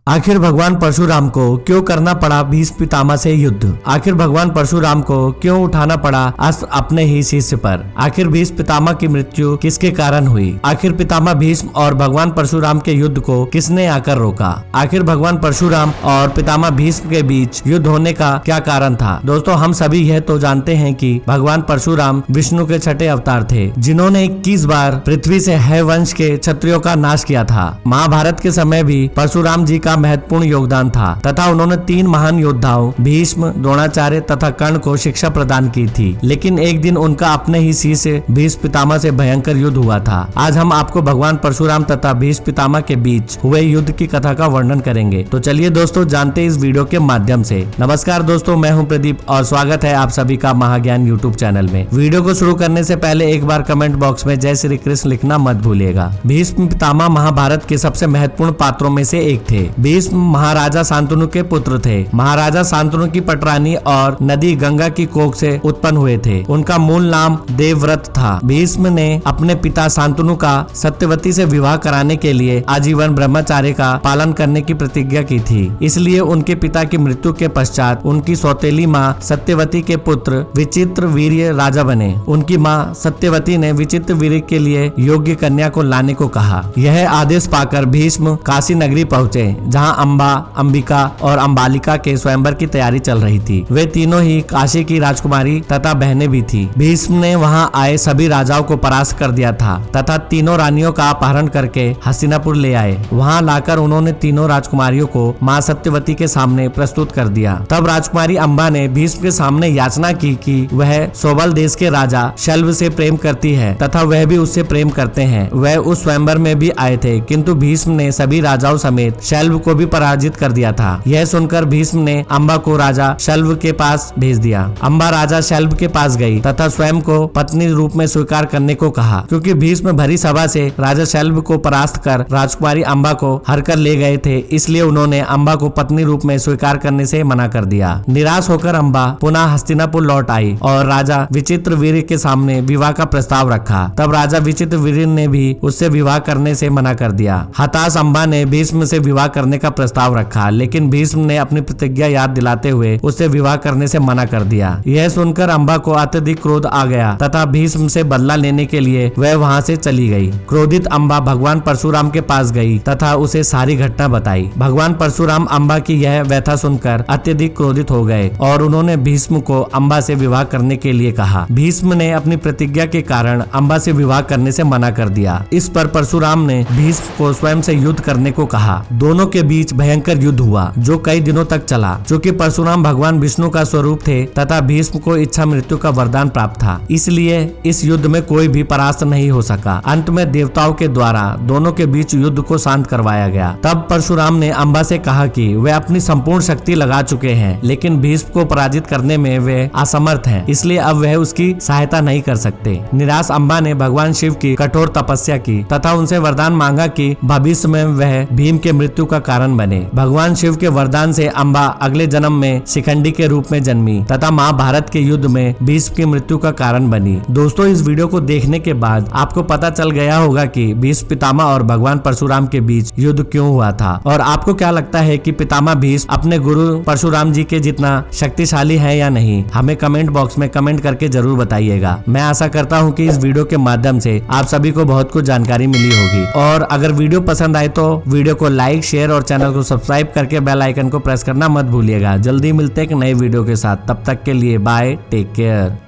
आखिर भगवान परशुराम को क्यों करना पड़ा भीष्म पितामह से युद्ध? आखिर भगवान परशुराम को क्यों उठाना पड़ा अस्त्र अपने ही शिष्य पर? आखिर भीष्म पितामह की मृत्यु किसके कारण हुई? आखिर पितामह भीष्म और भगवान परशुराम के युद्ध को किसने आकर रोका? आखिर भगवान परशुराम और पितामह भीष्म के बीच युद्ध होने का क्या कारण था? दोस्तों, हम सभी यह तो जानते हैं कि भगवान परशुराम विष्णु के छठे अवतार थे, जिन्होंने 21 बार पृथ्वी से है वंश के क्षत्रियों का नाश किया था। महाभारत के समय भी परशुराम जी का महत्वपूर्ण योगदान था तथा उन्होंने 3 महान योद्धाओं भीष्म, द्रोणाचार्य तथा कर्ण को शिक्षा प्रदान की थी। लेकिन एक दिन उनका अपने ही शिष्य भीष्म पितामह से भयंकर युद्ध हुआ था। आज हम आपको भगवान परशुराम तथा भीष्म पितामह के बीच हुए युद्ध की कथा का वर्णन करेंगे। तो चलिए दोस्तों, जानते हैं इस वीडियो के माध्यम से। नमस्कार दोस्तों, मैं हूं प्रदीप और स्वागत है आप सभी का महाज्ञान यूट्यूब चैनल में। वीडियो को शुरू करने से पहले एक बार कमेंट बॉक्स में जय श्री कृष्ण लिखना मत भूलिएगा। भीष्म पितामह महाभारत के सबसे महत्वपूर्ण पात्रों में से एक थे। भीष्म महाराजा शांतनु के पुत्र थे। महाराजा शांतनु की पटरानी और नदी गंगा की कोख से उत्पन्न हुए थे। उनका मूल नाम देवव्रत था। भीष्म ने अपने पिता शांतनु का सत्यवती से विवाह कराने के लिए आजीवन ब्रह्मचार्य का पालन करने की प्रतिज्ञा की थी। इसलिए उनके पिता की मृत्यु के पश्चात उनकी सौतेली माँ सत्यवती के पुत्र विचित्र वीर्य राजा बने। उनकी माँ सत्यवती ने विचित्र वीर्य के लिए योग्य कन्या को लाने को कहा। यह आदेश पाकर भीष्म काशी नगरी पहुँचे, जहाँ अम्बा, अंबिका और अंबालिका के स्वयंवर की तैयारी चल रही थी। वे तीनों ही काशी की राजकुमारी तथा बहनें भी थी। भीष्म ने वहां आए सभी राजाओं को परास्त कर दिया था तथा तीनों रानियों का अपहरण करके हस्तिनापुर ले आए। वहां लाकर उन्होंने तीनों राजकुमारियों को मां सत्यवती के सामने प्रस्तुत कर दिया। तब राजकुमारी अम्बा ने भीष्म के सामने याचना की कि वह सोबल देश के राजा शल्व से प्रेम करती है तथा वह भी उससे प्रेम करते हैं। वह उस स्वयंवर में भी आए थे, किंतु भीष्म ने सभी राजाओं समेत शल्व को भी पराजित कर दिया था। यह सुनकर भीष्म ने अम्बा को राजा शल्व के पास भेज दिया। अम्बा राजा शल्व के पास गई तथा स्वयं को पत्नी रूप में स्वीकार करने को कहा। क्योंकि भीष्म भरी सभा से राजा शल्व को परास्त कर राजकुमारी अम्बा को हर कर ले गए थे, इसलिए उन्होंने अम्बा को पत्नी रूप में स्वीकार करने से मना कर दिया। निराश होकर अम्बा पुनः हस्तिनापुर लौट आई और राजा विचित्र वीर्य के सामने विवाह का प्रस्ताव रखा। तब राजा विचित्र वीर्य ने भी उससे विवाह करने से मना कर दिया। हताश अम्बा ने भीष्म से विवाह करने का प्रस्ताव रखा, लेकिन भीष्म ने अपनी प्रतिज्ञा याद दिलाते हुए उससे विवाह करने से मना कर दिया। यह सुनकर अम्बा को अत्यधिक क्रोध आ गया तथा भीष्म से बदला लेने के लिए वह वहां से चली गई। क्रोधित अम्बा भगवान परशुराम के पास गई तथा उसे सारी घटना बताई। भगवान परशुराम अम्बा की यह व्यथा सुनकर अत्यधिक क्रोधित हो गए और उन्होंने भीष्म को अम्बा से विवाह करने के लिए कहा। भीष्म ने अपनी प्रतिज्ञा के कारण अम्बा से विवाह करने से मना कर दिया। इस पर परशुराम ने भीष्म को स्वयं से युद्ध करने को कहा। दोनों के बीच भयंकर युद्ध हुआ जो कई दिनों तक चला। चूँकि परशुराम भगवान विष्णु का स्वरूप थे तथा भीष्म को इच्छा मृत्यु का वरदान प्राप्त था, इसलिए इस युद्ध में कोई भी परास्त नहीं हो सका। अंत में देवताओं के द्वारा दोनों के बीच युद्ध को शांत करवाया गया। तब परशुराम ने अम्बा से कहा कि वे अपनी संपूर्ण शक्ति लगा चुके हैं, लेकिन भीष्म को पराजित करने में वे असमर्थ हैं, इसलिए अब वह उसकी सहायता नहीं कर सकते। निराश अम्बा ने भगवान शिव की कठोर तपस्या की तथा उनसे वरदान मांगा कि भविष्य में वह भीम के मृत्यु का कारण बने। भगवान शिव के वरदान से अम्बा अगले जन्म में शिखंडी के रूप में जन्मी तथा महाभारत के युद्ध में भीष्म की मृत्यु का कारण बनी। दोस्तों, इस वीडियो को देखने के बाद आपको पता चल गया होगा कि भीष्म पितामह और भगवान परशुराम के बीच युद्ध क्यों हुआ था। और आपको क्या लगता है कि पितामह भीष्म अपने गुरु परशुराम जी के जितना शक्तिशाली है या नहीं? हमें कमेंट बॉक्स में कमेंट करके जरूर बताइएगा। मैं आशा करता हूँ कि इस वीडियो के माध्यम से आप सभी को बहुत कुछ जानकारी मिली होगी। और अगर वीडियो पसंद आए तो वीडियो को लाइक, शेयर और चैनल को सब्सक्राइब करके बेल आइकन को प्रेस करना मत भूलिएगा। जल्दी मिलते हैं एक नए वीडियो के साथ। तब तक के लिए बाय, टेक केयर।